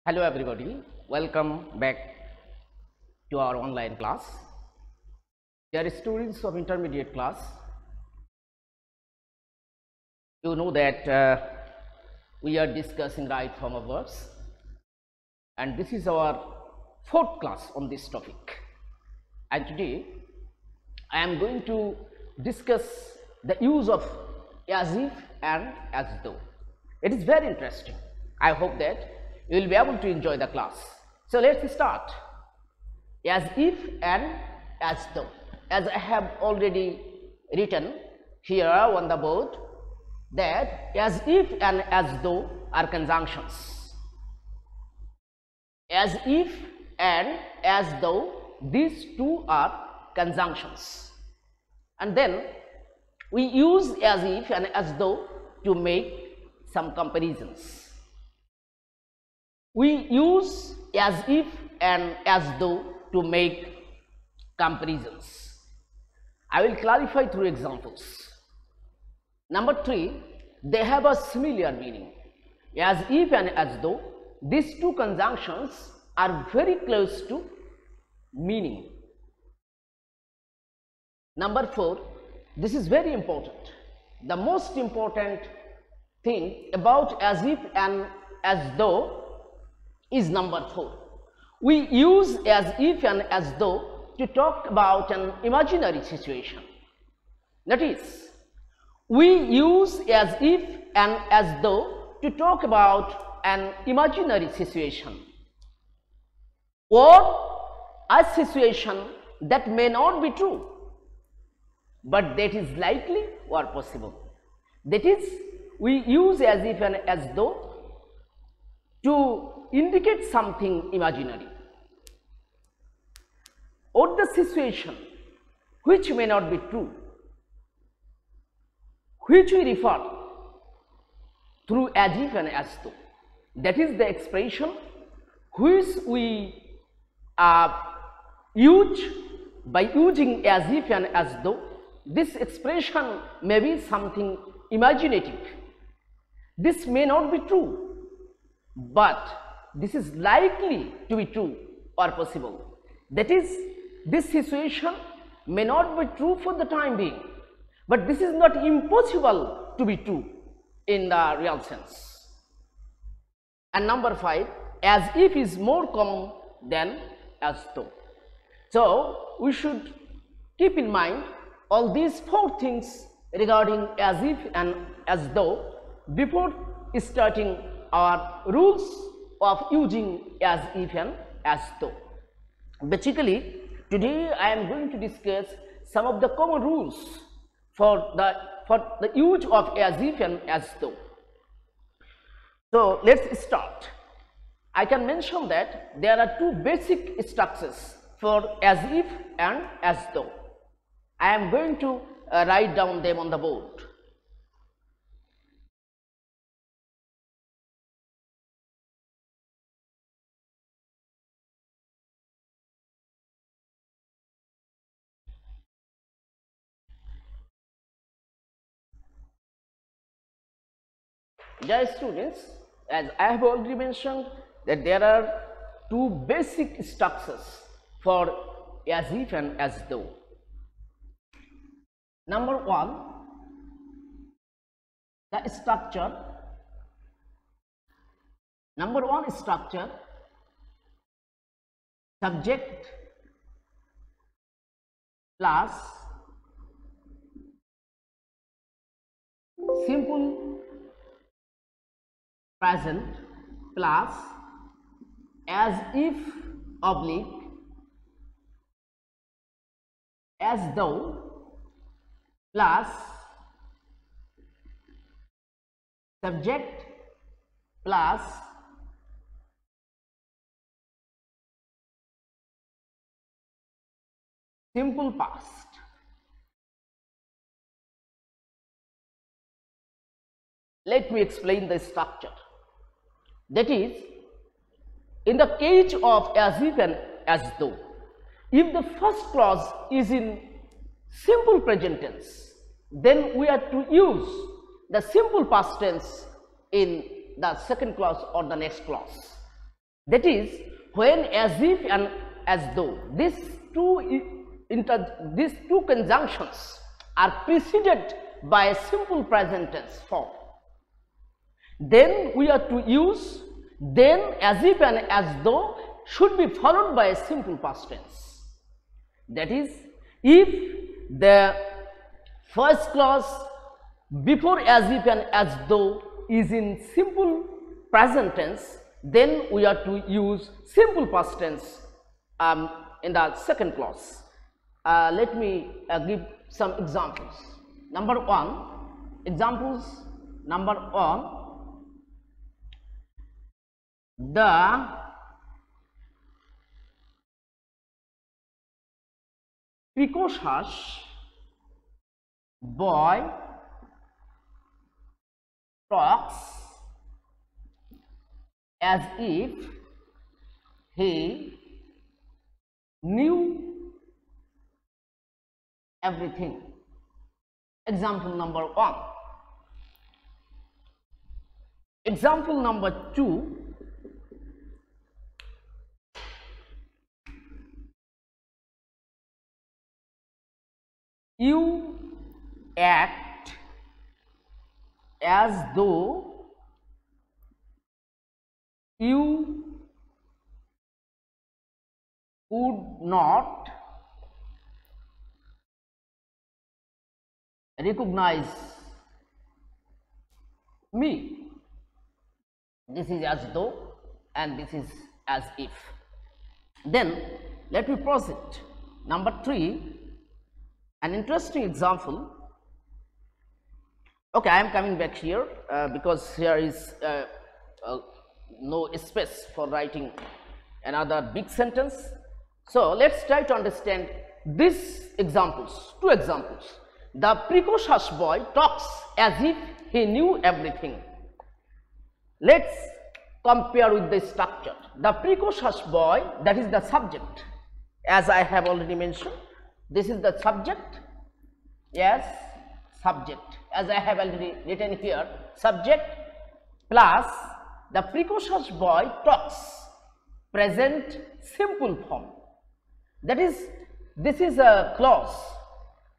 Hello everybody, welcome back to our online class. Dear students of intermediate class, you know that we are discussing right form of verbs, and this is our fourth class on this topic. And today I am going to discuss the use of as if and as though. It is very interesting. I hope that you will be able to enjoy the class. So let's start. As if and as though. As I have already written here on the board, that as if and as though are conjunctions. As if and as though, these two are conjunctions. And then we use as if and as though to make some comparisons. We use as if and as though to make comparisons. I will clarify through examples. Number 3, they have a similar meaning. As if and as though, these two conjunctions are very close to meaning. Number 4, this is very important. The most important thing about as if and as though is number 4. We use as if and as though to talk about an imaginary situation. That is, we use as if and as though to talk about an imaginary situation or a situation that may not be true, but that is likely or possible. That is, we use as if and as though to indicate something imaginary or the situation which may not be true, which we refer through as if and as though. That is the expression which we use by using as if and as though. This expression may be something imaginative. This may not be true, but this is likely to be true or possible. That is, this situation may not be true for the time being, but this is not impossible to be true in the real sense. And number 5, as if is more common than as though. So we should keep in mind all these 4 things regarding as if and as though before starting our rules of using as if and as though. Basically, today I am going to discuss some of the common rules for the use of as if and as though. So let's start. I can mention that there are 2 basic structures for as if and as though. I am going to write down them on the board. Dear students, as I have already mentioned that there are 2 basic structures for as if and as though. Number 1, the structure. Number 1 structure, subject plus simple present plus as if oblique as though plus subject plus simple past. Let me explain the structure. That is, in the case of as if and as though, if the first clause is in simple present tense, then we are to use the simple past tense in the second clause or the next clause. That is, when, as if and as though, these two conjunctions are preceded by a simple present tense form, then we are to use then, as if and as though should be followed by a simple past tense. That is, if the first clause before as if and as though is in simple present tense, then we are to use simple past tense in the second clause. Let me give some examples. Number one, the precocious boy talks as if he knew everything. Example number one. Example number two. You act as though you would not recognize me. This is as though and this is as if. Then let me proceed. Number three, an interesting example. Okay, I am coming back here because here is no space for writing another big sentence. So let's try to understand these examples, two examples. The precocious boy talks as if he knew everything. Let's compare with the structure. The precocious boy, that is the subject, as I have already mentioned. This is the subject, yes, subject, as I have already written here, subject plus the precocious boy talks, present simple form. That is, this is a clause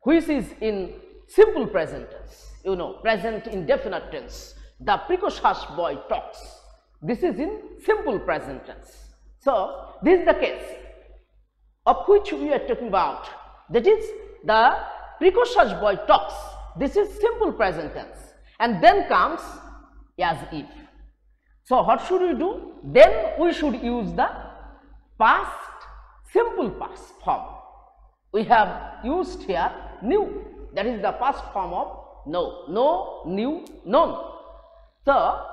which is in simple present tense, you know, present indefinite tense. The precocious boy talks. This is in simple present tense. So this is the case of which we are talking about. That is, the precocious boy talks. This is simple present tense, and then comes as if. So what should we do? Then we should use the past simple past form. We have used here knew. That is the past form of know. Know, knew, known. So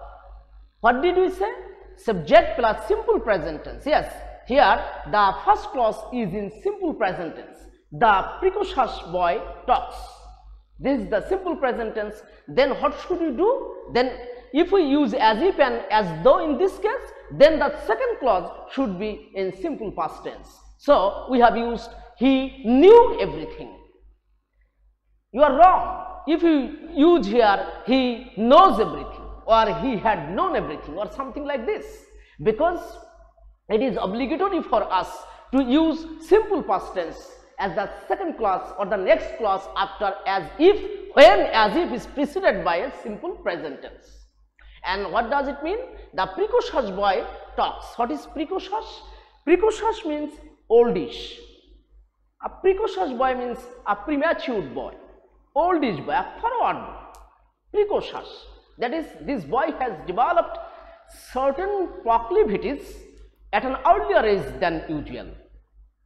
what did we say? Subject plus simple present tense. Yes, here the first clause is in simple present tense. The precocious boy talks. This is the simple present tense. Then what should we do? Then if we use as if and as though in this case, then the second clause should be in simple past tense. So we have used he knew everything. You are wrong if you use here he knows everything or he had known everything or something like this, because it is obligatory for us to use simple past tense as the second clause or the next clause after as if, when as if is preceded by a simple present tense. And what does it mean? The precocious boy talks. What is precocious? Precocious means oldish. A precocious boy means a premature boy, oldish boy, a forward boy. Precocious. That is, this boy has developed certain proclivities at an earlier age than usual.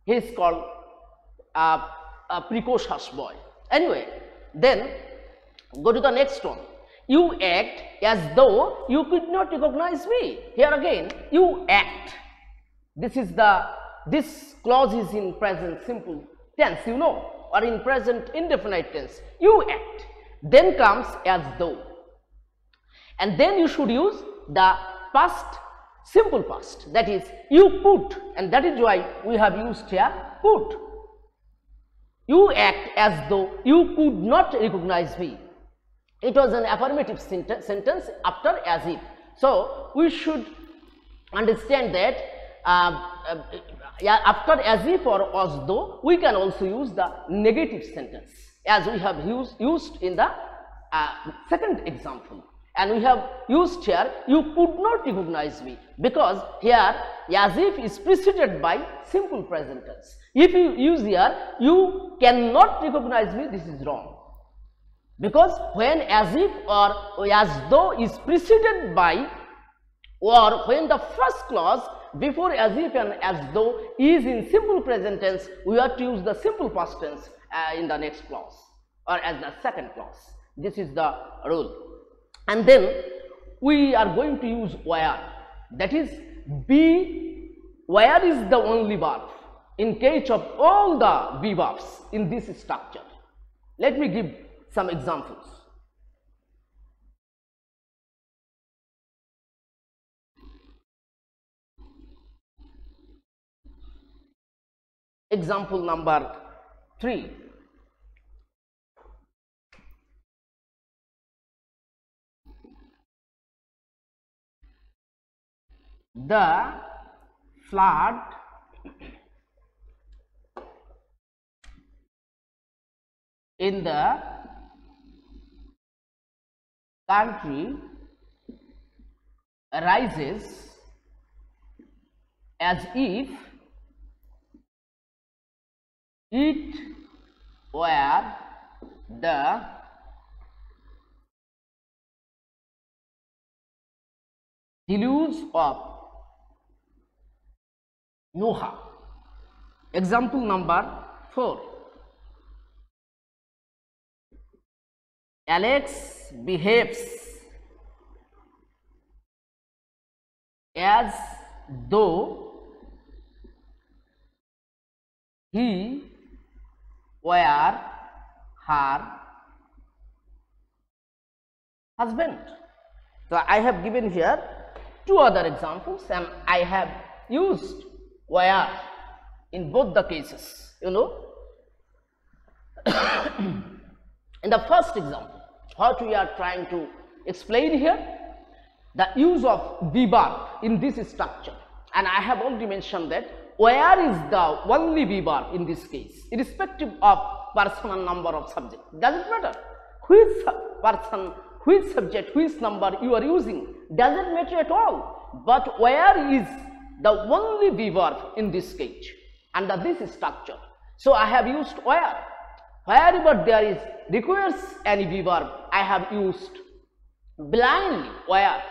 He is called a precocious boy. Anyway, then go to the next one. You act as though you could not recognize me. Here again, you act. This clause is in present simple tense, you know, or in present indefinite tense. You act. Then comes as though. And then you should use the past simple past, that is you could, and that is why we have used here could. You act as though you could not recognize me. It was an affirmative sentence after as if. So we should understand that yeah, after as if or as though, we can also use the negative sentence, as we have used in the second example. And we have used here, you could not recognize me, because here as if is preceded by simple present tense. If you use here, you cannot recognize me, this is wrong, because when as if or as though is preceded by, or when the first clause before as if and as though is in simple present tense, we have to use the simple past tense in the next clause or as the second clause. This is the rule. And then we are going to use where, that is be, where is the only verb in case of all the be verbs in this structure. Let me give some examples. Example number 3. The flood in the country rises as if it were the deluge of Noah. Example number 4. Alex behaves as though he were her husband. So I have given here 2 other examples, and I have used where in both the cases, you know. In the first example, what we are trying to explain here, the use of be verb in this structure, and I have already mentioned that where is the only be verb in this case, irrespective of person and number of subject. Doesn't matter which person, which subject, which number you are using, doesn't matter at all, but where is the only be verb in this case under this structure. So I have used where. Wherever there is requires any be verb, I have used blindly where.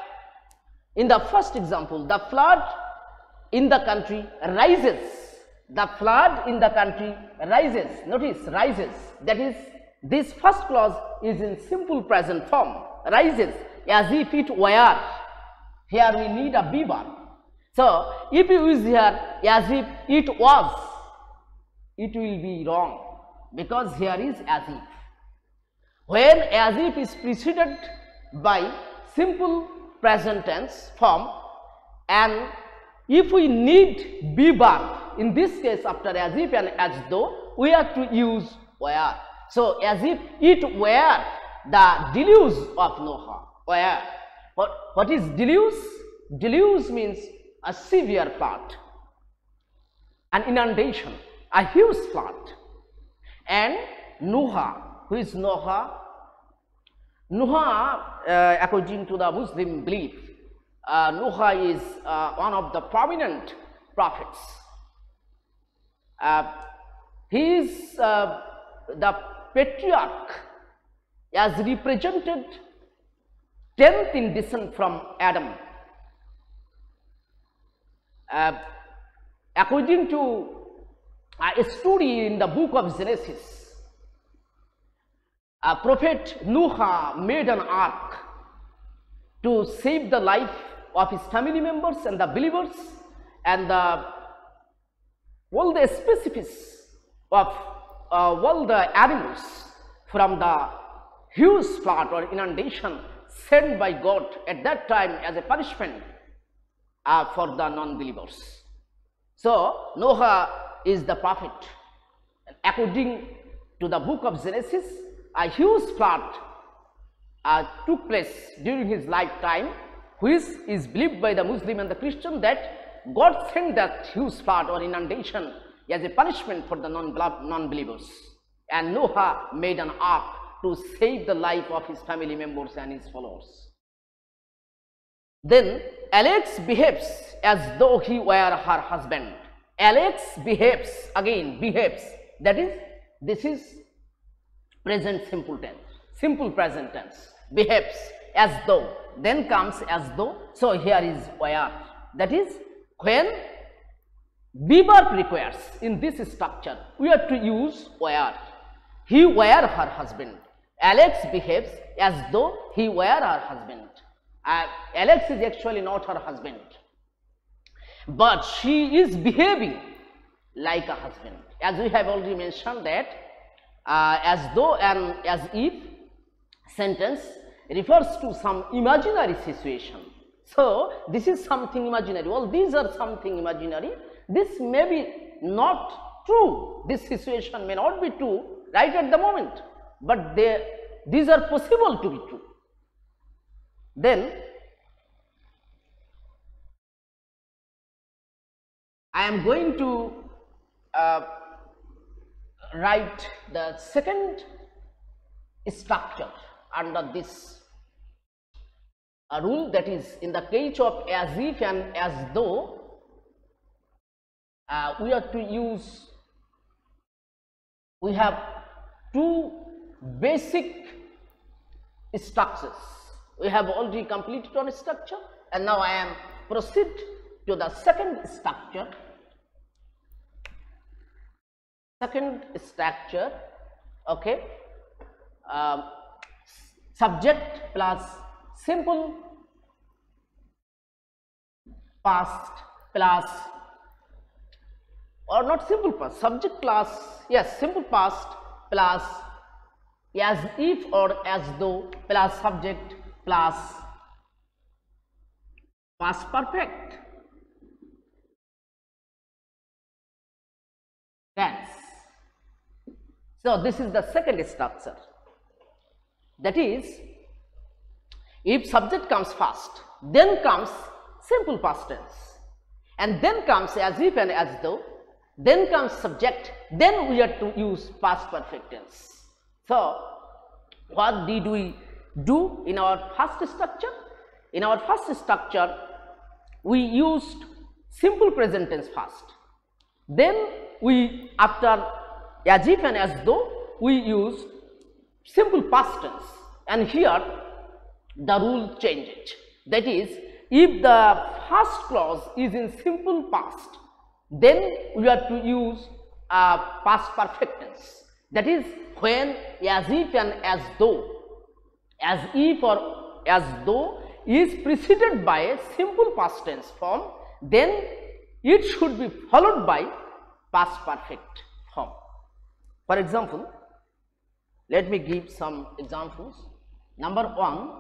In the first example, the flood in the country rises. The flood in the country rises. Notice rises. That is, this first clause is in simple present form. Rises as if it were. Here we need a be verb. So if you use here as if it was, it will be wrong, because here is as if. When as if is preceded by simple present tense form, and if we need be verb, in this case after as if and as though, we have to use where. So as if it were the deluge of Noah. Where? What is deluge? Deluge means a severe flood, an inundation, a huge flood. And Noah, who is Noah? Noah, according to the Muslim belief, Noah is one of the prominent prophets. He is the patriarch, as represented 10th in descent from Adam. According to a story in the book of Genesis, Prophet Noah made an ark to save the life of his family members and the believers and all the species of all the animals from the huge flood or inundation sent by God at that time as a punishment for the non-believers. So Noah is the prophet. According to the book of Genesis, a huge flood took place during his lifetime, which is believed by the Muslim and the Christian that God sent that huge flood or inundation as a punishment for the non-believers, and Noah made an ark to save the life of his family members and his followers. Then Alex behaves as though he were her husband. Alex behaves, again behaves, that is, this is present simple tense, simple present tense, behaves as though, then comes as though, so here is where, that is, when be verb requires in this structure, we have to use where. He were her husband. Alex behaves as though he were her husband. Alex is actually not her husband, but she is behaving like a husband. As we have already mentioned that as though and as if sentence refers to some imaginary situation. So this is something imaginary. Well, these are something imaginary. This may be not true. This situation may not be true right at the moment, but these are possible to be true. Then I am going to write the second structure under this rule, that is, in the case of as if and as though, we are to use, we have two basic structures. We have already completed one structure, and now I am proceed to the second structure. Second structure, okay, subject plus simple past plus, or not simple past, subject plus, yes, simple past plus as if or as though plus subject plus past perfect tense. So this is the second structure, that is, if subject comes first, then comes simple past tense, and then comes as if and as though, then comes subject, then we have to use past perfect tense. So what did we do in our first structure? In our first structure, we used simple present tense first. Then we, after as if and as though, we use simple past tense, and here the rule changes. That is, if the first clause is in simple past, then we have to use past perfect tense. That is, when as if and as though, as if or as though is preceded by a simple past tense form, then it should be followed by past perfect form. For example, let me give some examples. Number one,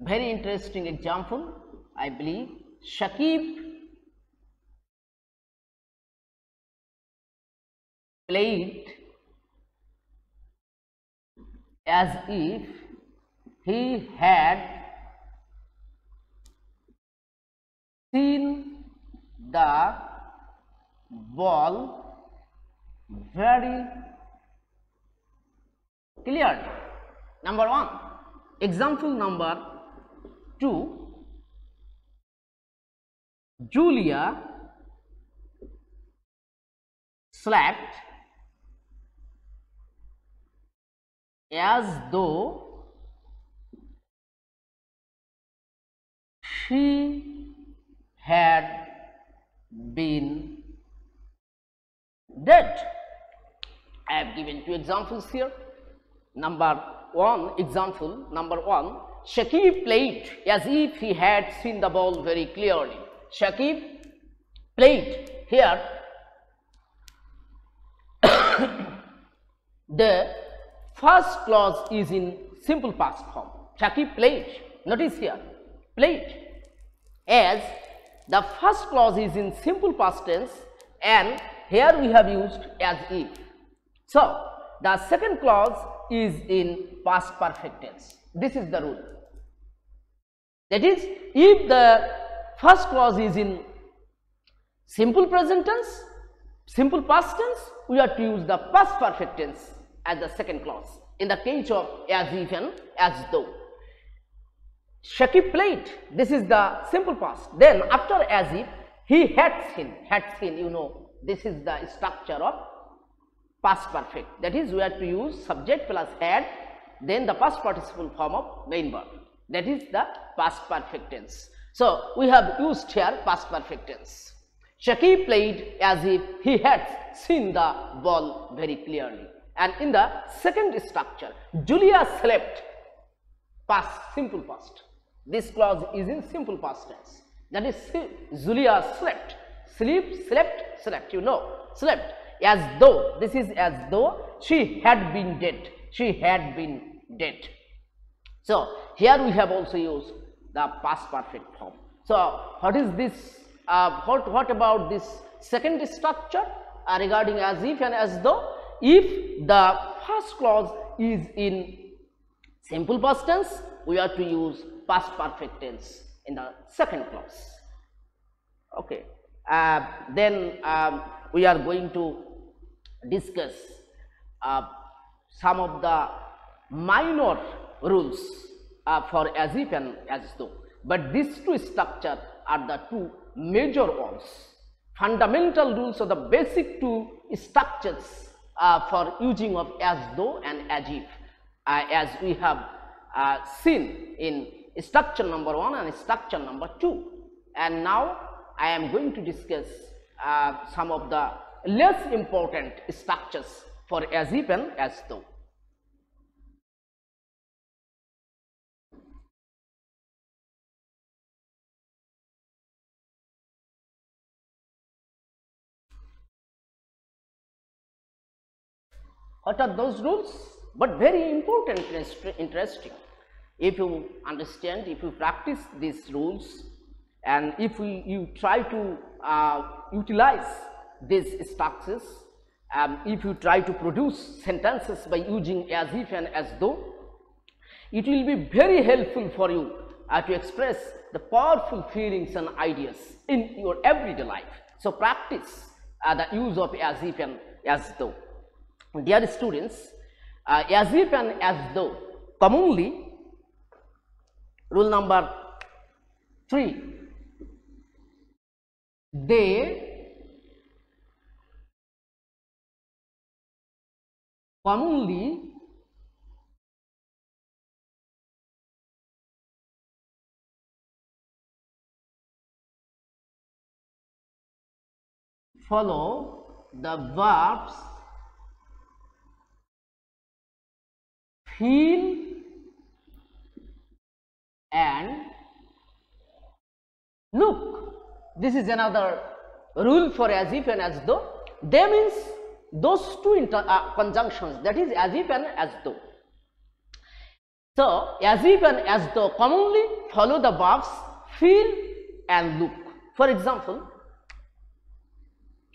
very interesting example, I believe. Shakib played as if he had seen the ball very clearly. Number one. Example number two, Julia slept as though she had been dead. I have given two examples here. Number one, example number one, Shakib played as if he had seen the ball very clearly. Shakib played. Here the first clause is in simple past form. Shakib played. Notice here, played, as the first clause is in simple past tense, and here we have used as if. So the second clause is in past perfect tense. This is the rule. That is, if the first clause is in simple present tense, simple past tense, we have to use the past perfect tense as the second clause. In the case of as if and as though. Shakib played, this is the simple past. Then after as if, he had seen, you know, this is the structure of past perfect. That is, we have to use subject plus had, then the past participle form of main verb. That is the past perfect tense. So we have used here past perfect tense. Shakib played as if he had seen the ball very clearly. And in the second structure, Julia slept, past, simple past. This clause is in simple past tense. That is, Julia slept, slept, you know, slept, as though, this is as though she had been dead, So here we have also used the past perfect form. So what is this, what about this second structure regarding as if and as though? If the first clause is in simple past tense, we have to use past perfect tense in the second clause. Okay. Then we are going to discuss some of the minor rules for as if and as though. But these two structures are the two major ones. Fundamental rules are the basic two structures for using of as though and as if, as we have seen in structure number 1 and structure number 2. And now I am going to discuss some of the less important structures for as if and as though. What are those rules? But very important and interesting. If you understand, if you practice these rules, and if you try to utilize these structures, if you try to produce sentences by using as if and as though, it will be very helpful for you to express the powerful feelings and ideas in your everyday life. So practice the use of as if and as though. Dear students, as if and as though, commonly, rule number 3, they commonly follow the verbs feel and look. This is another rule for as if and as though. They means those two conjunctions, that is as if and as though. So as if and as though commonly follow the verbs feel and look. For example,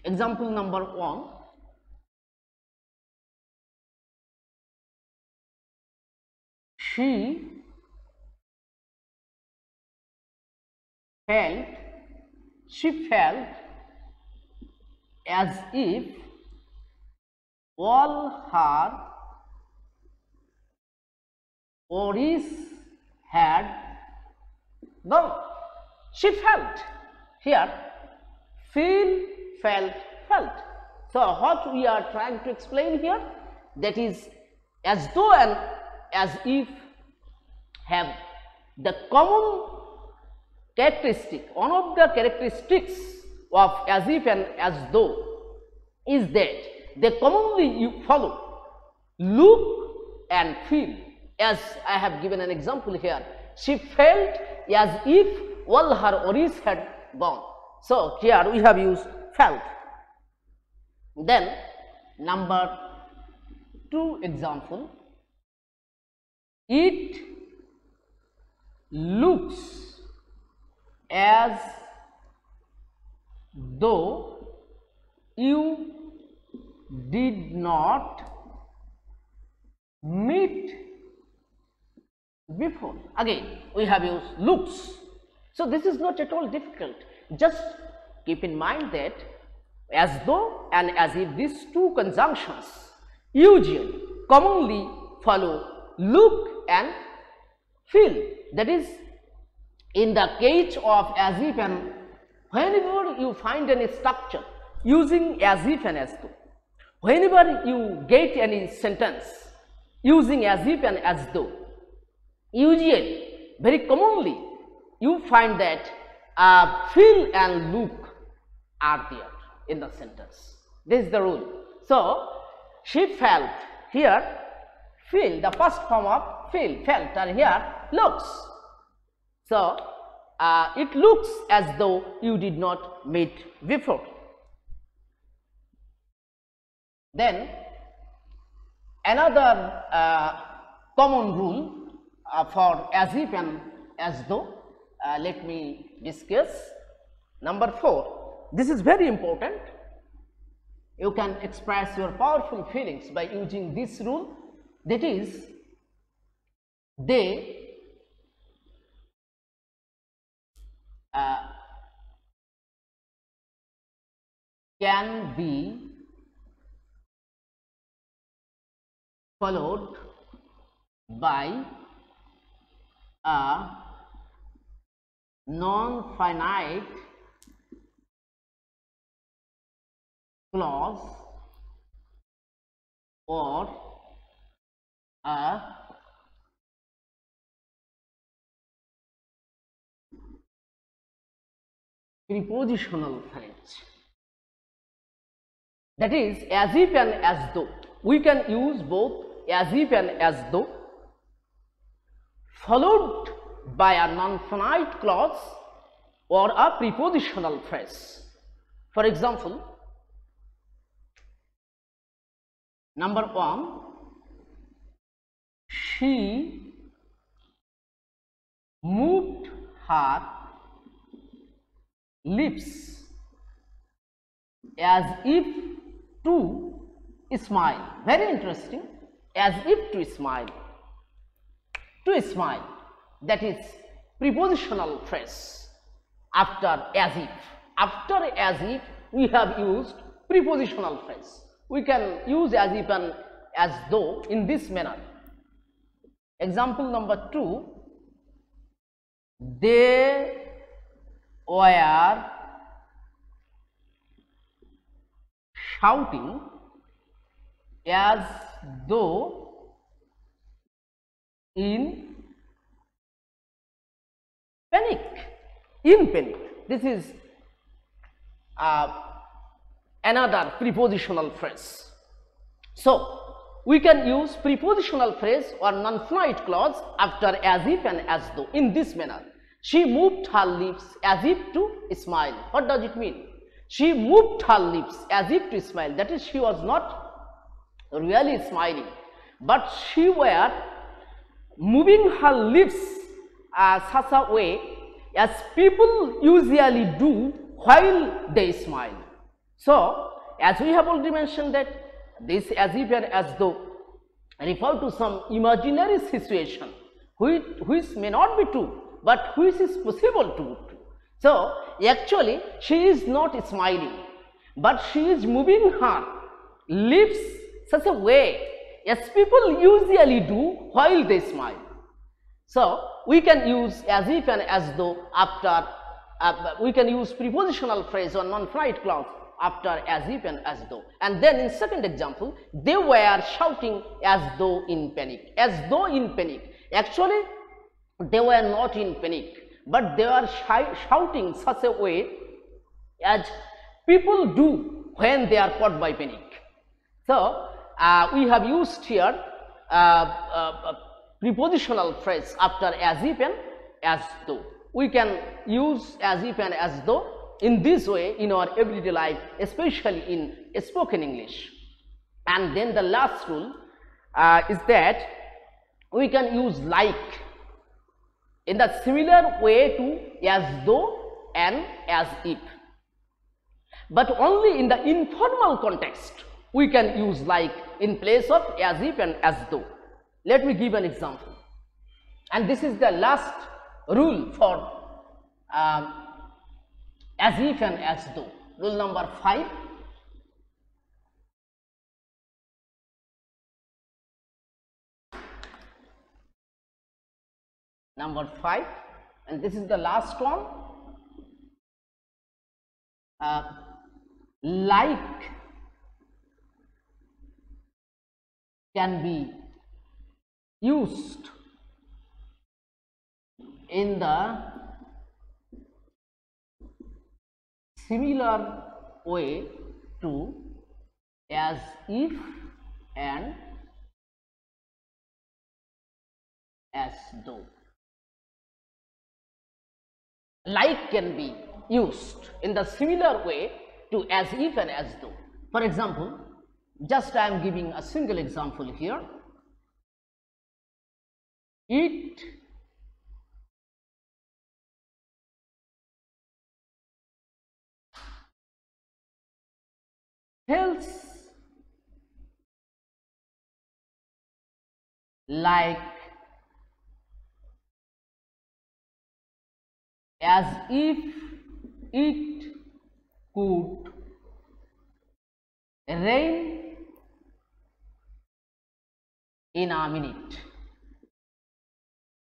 example number 1, she felt as if all her worries had gone. She felt, here feel, felt. So what we are trying to explain here, that is as though and as if have the common characteristic. One of the characteristics of as if and as though is that they commonly follow look and feel. As I have given an example here, she felt as if all her worries had gone. So here we have used felt. Then number 2 example, it looks as though you did not meet before. Again, we have used looks. So this is not at all difficult. Just keep in mind that as though and as if, these two conjunctions usually commonly follow look and feel. That is, in the case of as if and, whenever you find any structure using as if and as though, whenever you get any sentence using as if and as though, usually, very commonly, you find that feel and look are there in the sentence. This is the rule. So, she felt, here feel, the first form of feel, felt, and here looks. So, it looks as though you did not meet before. Then, another common rule for as if and as though, let me discuss. Number 4, this is very important. You can express your powerful feelings by using this rule, that is, they can be followed by a non-finite clause or a prepositional phrase. That is, as if and as though. We can use both as if and as though followed by a non-finite clause or a prepositional phrase. For example, number 1, she moved her lips as if to smile. Very interesting. As if to smile. To smile. That is prepositional phrase after as if. After as if, we have used prepositional phrase. We can use as if and as though in this manner. Example number 2, they were shouting as though in panic. In panic. This is another prepositional phrase. So, we can use prepositional phrase or non-finite clause after as if and as though in this manner. She moved her lips as if to smile. What does it mean? She moved her lips as if to smile. That is, she was not really smiling, but she were moving her lips such a way as people usually do while they smile. So, as we have already mentioned that this as if and as though refer to some imaginary situation which may not be true, but which is possible to be true. So, actually she is not smiling, but she is moving her lips such a way as people usually do while they smile. So, we can use as if and as though after, we can use prepositional phrase or non-finite clause after as if and as though. And then in second example, they were shouting as though in panic. As though in panic. Actually, they were not in panic, but they were shouting such a way as people do when they are caught by panic. So, we have used here prepositional phrase after as if and as though. We can use as if and as though in this way in our everyday life, especially in spoken English. And then the last rule is that we can use like in the similar way to as though and as if, but only in the informal context we can use like in place of as if and as though. Let me give an example. And this is the last rule for as if and as though. Rule number 5. Number 5, and this is the last one. Like can be used in the similar way to as if and as though. Like can be used in the similar way to as if and as though. For example, just I am giving a single example here. It feels like as if it could rain in a minute.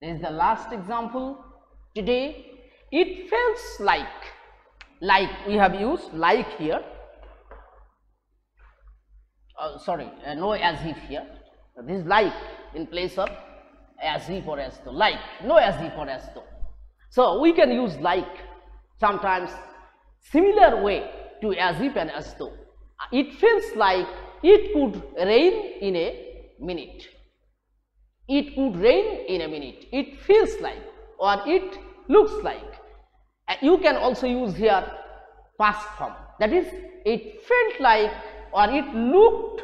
This is the last example today. It feels like we have used like here. No as if here. This is like in place of as if or as though. Like, no as if or as though. So we can use like sometimes similar way to as if and as though. It feels like it could rain in a minute. It could rain in a minute. It feels like, or it looks like. You can also use here past form. That is, it felt like or it looked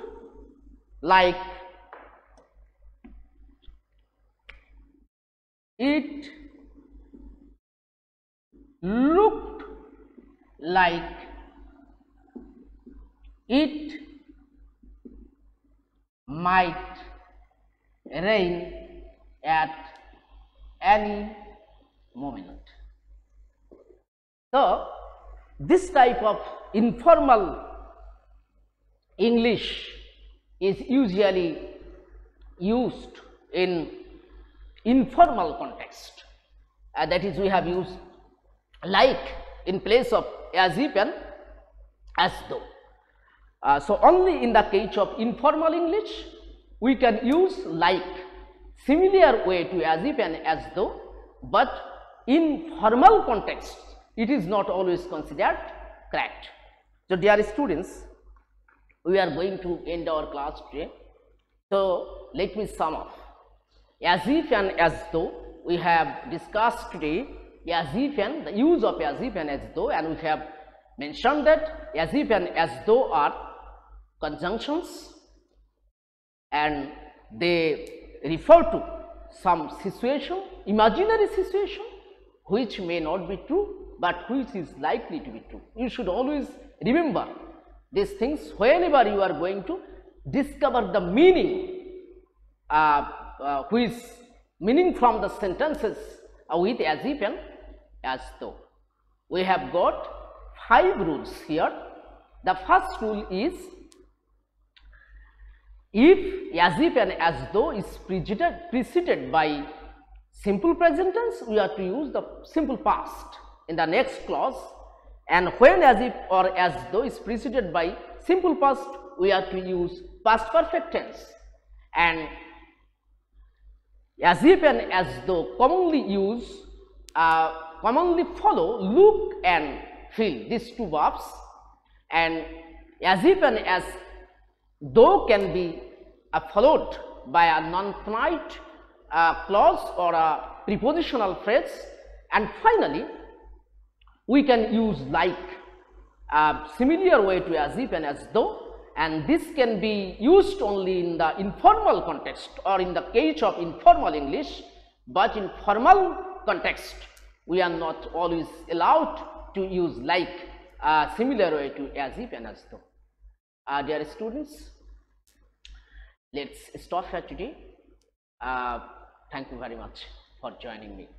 like. It looked like it might rain at any moment. So, this type of informal English is usually used in informal context. That is, we have used like in place of as if and as though. So only in the case of informal English we can use like, similar way to as if and as though, but in formal context it is not always considered correct. So dear students, we are going to end our class today. So let me sum up. As if and as though we have discussed today, as if and the use of as if and as though, and we have mentioned that as if and as though are conjunctions and they refer to some situation, imaginary situation, which may not be true but which is likely to be true. You should always remember these things whenever you are going to discover the meaning, which meaning from the sentences with as if and as though. We have got 5 rules here. The first rule is, if as if and as though is preceded by simple present tense, we are to use the simple past in the next clause, and when as if or as though is preceded by simple past, we are to use past perfect tense, and as if and as though commonly follow look and feel, these 2 verbs, and as if and as though can be followed by a non-finite clause or a prepositional phrase, and finally we can use like, similar way to as if and as though, and this can be used only in the informal context or in the case of informal English, but in formal context we are not always allowed to use like, similar way to as if and as though. Dear students, let's stop here today. Thank you very much for joining me.